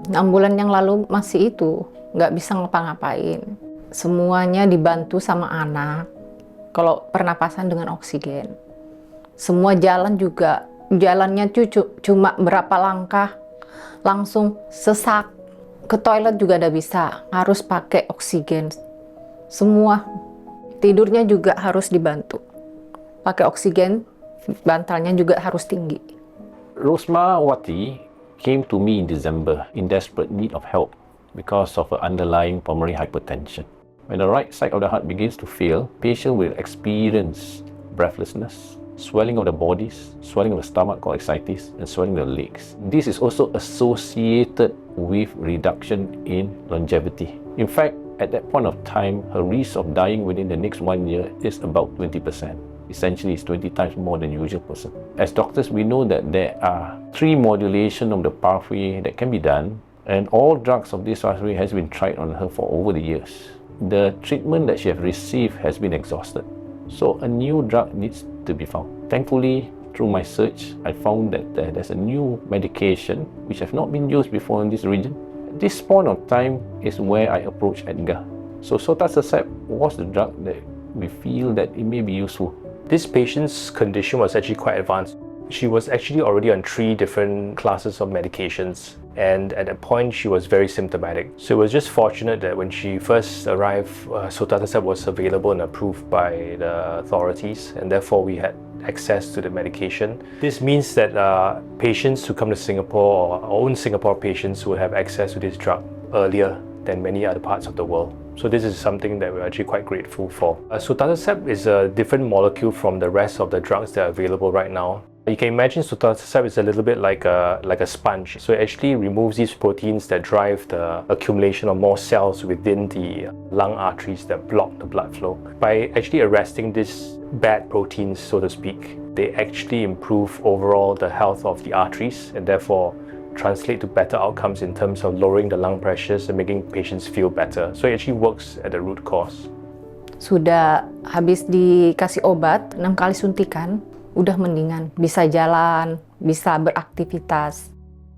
6 bulan yang lalu masih itu, nggak bisa ngapa-ngapain. Semuanya dibantu sama anak. Kalau pernapasan dengan oksigen. Semua jalan juga, jalannya cuma berapa langkah, langsung sesak. Ke toilet juga udah bisa, harus pakai oksigen. Semua. Tidurnya juga harus dibantu. Pakai oksigen, bantalnya juga harus tinggi. Rosmawati came to me in December in desperate need of help because of her underlying pulmonary hypertension. When the right side of the heart begins to fail, patient will experience breathlessness, swelling of the bodies, swelling of the stomach called ascites, and swelling of the legs. This is also associated with reduction in longevity. In fact, at that point of time, her risk of dying within the next 1 year is about 20%. Essentially, it's 20 times more than the usual person. As doctors, we know that there are 3 modulation of the pathway that can be done, and all drugs of this pathway has been tried on her for over the years. The treatment that she has received has been exhausted. So a new drug needs to be found. Thankfully, through my search, I found that there's a new medication which has not been used before in this region. At this point of time is where I approached Edgar. So sotatercept was the drug that we feel that it may be useful. This patient's condition was actually quite advanced. She was actually already on 3 different classes of medications, and at that point she was very symptomatic. So it was just fortunate that when she first arrived, sotatercept was available and approved by the authorities, and therefore we had access to the medication. This means that patients who come to Singapore, or our own Singapore patients, will have access to this drug earlier than many other parts of the world. So this is something that we're actually quite grateful for. Sotatercept is a different molecule from the rest of the drugs that are available right now. You can imagine sotatercept is a little bit like a sponge. So it actually removes these proteins that drive the accumulation of more cells within the lung arteries that block the blood flow. By actually arresting these bad proteins, so to speak, they actually improve overall the health of the arteries, and therefore translate to better outcomes in terms of lowering the lung pressures and making patients feel better. So it actually works at the root cause. Sudah habis dikasih obat, 6 kali suntikan, udah mendingan. Bisa jalan, bisa beraktivitas.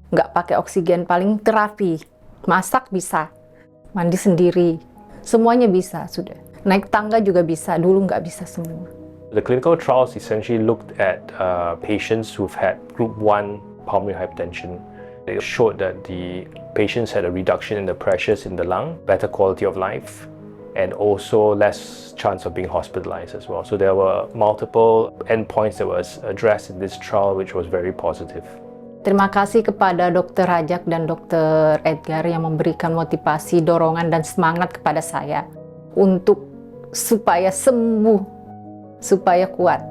Nggak pakai oksigen, paling terapi. Masak bisa, mandi sendiri. Semuanya bisa, sudah. Naik tangga juga bisa, dulu nggak bisa semua. The clinical trials essentially looked at patients who've had group 1 pulmonary hypertension. It showed that the patients had a reduction in the pressures in the lung, better quality of life, and also less chance of being hospitalized as well. So there were multiple endpoints that was addressed in this trial, which was very positive. Terima kasih kepada Dr. Rajak dan Dr. Edgar yang memberikan motivasi, dorongan, dan semangat kepada saya untuk supaya sembuh, supaya kuat.